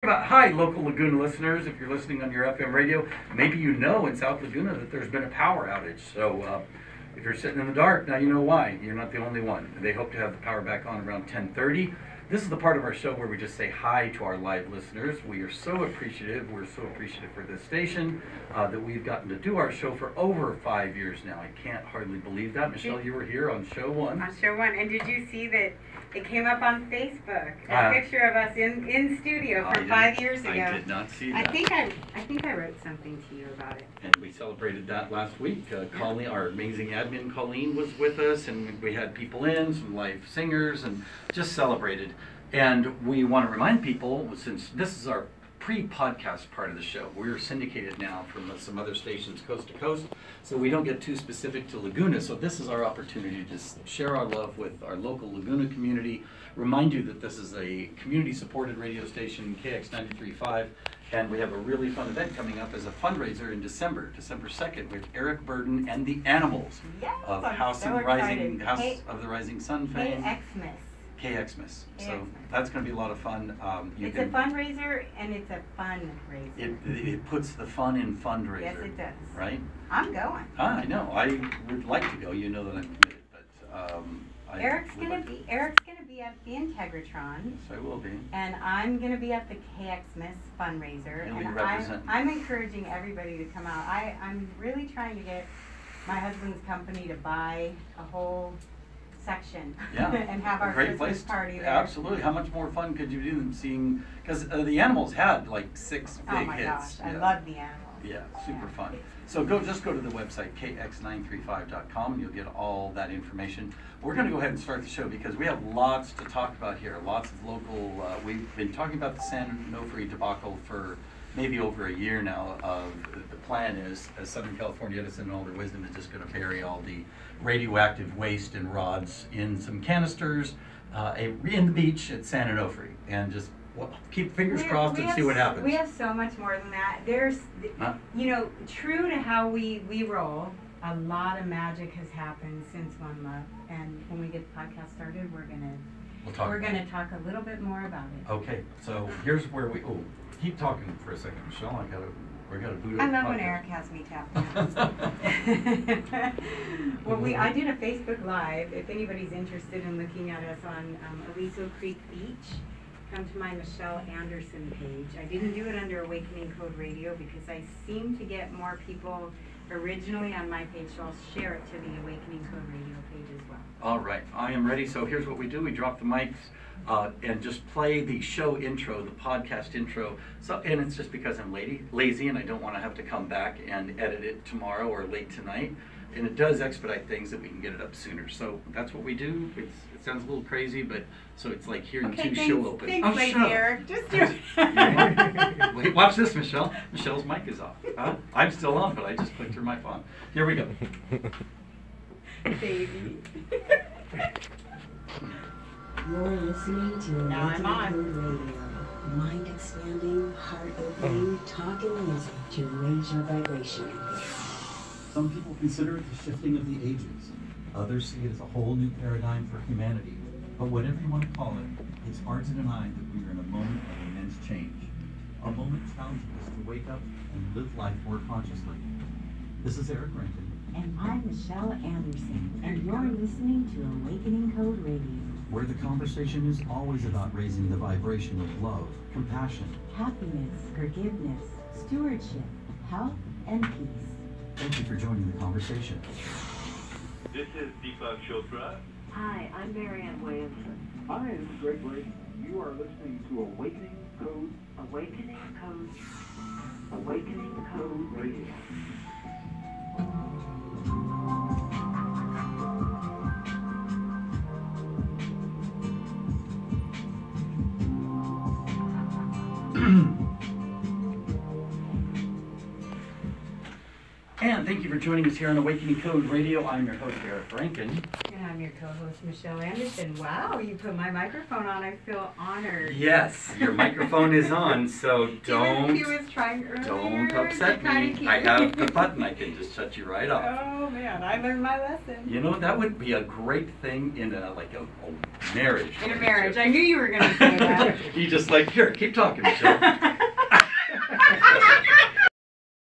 Hi, local Laguna listeners. If you're listening on your FM radio, maybe you know in South Laguna that there's been a power outage. So if you're sitting in the dark, now you know why. You're not the only one. They hope to have the power back on around 10:30. This is the part of our show where we just say hi to our live listeners. We are so appreciative. We're so appreciative for this station that we've gotten to do our show for over 5 years now. I can't hardly believe that. Michelle, you were here on show one. On show one. And did you see that it came up on Facebook? A picture of us in studio from 5 years ago. I did not see that. I think I wrote something to you about it. And we celebrated that last week. Colleen, our amazing admin Colleen, was with us, and we had people in, some live singers, and just celebrated. And we want to remind people, since this is our pre-podcast part of the show, we're syndicated now from some other stations coast to coast, so we don't get too specific to Laguna. So this is our opportunity to share our love with our local Laguna community, remind you that this is a community-supported radio station, KX 93.5, and we have a really fun event coming up as a fundraiser in December 2nd, with Eric Burden and the Animals of House of the Rising Sun fame. KXmas. So that's going to be a lot of fun. It's a fundraiser and it's a fundraiser. It puts the fun in fundraiser. Yes, it does. Right? I'm going. I know. I would like to go. You know that I'm committed, but Eric's gonna be at the Integratron. Yes, I will be. And I'm gonna be at the KXmas fundraiser. You'll be and representing. I'm encouraging everybody to come out. I'm really trying to get my husband's company to buy a whole section and have our great Christmas place party there. Absolutely. How much more fun could you do than seeing, because the Animals had like 6 big hits. Oh my gosh, I love the Animals. Yeah, super fun. So just go to the website kx935.com and you'll get all that information. We're going to go ahead and start the show because we have lots to talk about here. Lots of local. We've been talking about the San Onofre debacle for maybe over a year now. The plan is, as Southern California Edison and all their wisdom, is just going to bury all the radioactive waste and rods in some canisters in the beach at San Onofre, and just keep fingers crossed and see what happens. We have so much more than that. There's, true to how we roll, a lot of magic has happened since One Love, and when we get the podcast started, we're gonna talk a little bit more about it. Okay, so here's where we. Oh, keep talking for a second, Michelle. We gotta boot up. I love when Eric has me tapped. Well, I did a Facebook Live. If anybody's interested in looking at us on Aliso Creek Beach, come to my Michelle Anderson page. I didn't do it under Awakening Code Radio because I seem to get more people originally on my page, so I'll share it to the Awakening Code Radio page as well. All right, I am ready. So here's what we do. We drop the mics and just play the show intro, the podcast intro. And it's just because I'm lazy and I don't want to have to come back and edit it tomorrow or late tonight. And it does expedite things that we can get it up sooner. So that's what we do. It sounds a little crazy, but so it's like hearing two show opens. Thanks, lazy Eric. Just do it. Wait, watch this, Michelle. Michelle's mic is off. I'm still on, but I just clicked her mic on. Here we go. Baby. You're listening to Awakening Code Radio. Mind expanding, heart opening, talking music to raise your vibration. Some people consider it the shifting of the ages. Others see it as a whole new paradigm for humanity. But whatever you want to call it, it's hard to deny that we are in a moment of immense change. A moment challenging us to wake up and live life more consciously. This is Eric Rankin. And I'm Michelle Anderson, and you're listening to Awakening Code Radio, where the conversation is always about raising the vibration of love, compassion, happiness, forgiveness, stewardship, health, and peace. Thank you for joining the conversation. This is Deepak Chopra. Hi, I'm Marianne Williamson. Hi, this is Greg Brady. You are listening to Awakening Code. Awakening Code. Awakening Code Radio. And thank you for joining us here on Awakening Code Radio. I'm your host, Eric Rankin. And I'm I'm your co-host, Michelle Anderson. Wow, you put my microphone on. I feel honored. Yes, your microphone is on, so He was trying earlier. don't upset to kinda me. keep I have the button. I can just shut you right off. Oh man, I learned my lesson. You know, that would be a great thing in a marriage. In a marriage. I knew you were going to say that. You just like, here, keep talking, Michelle.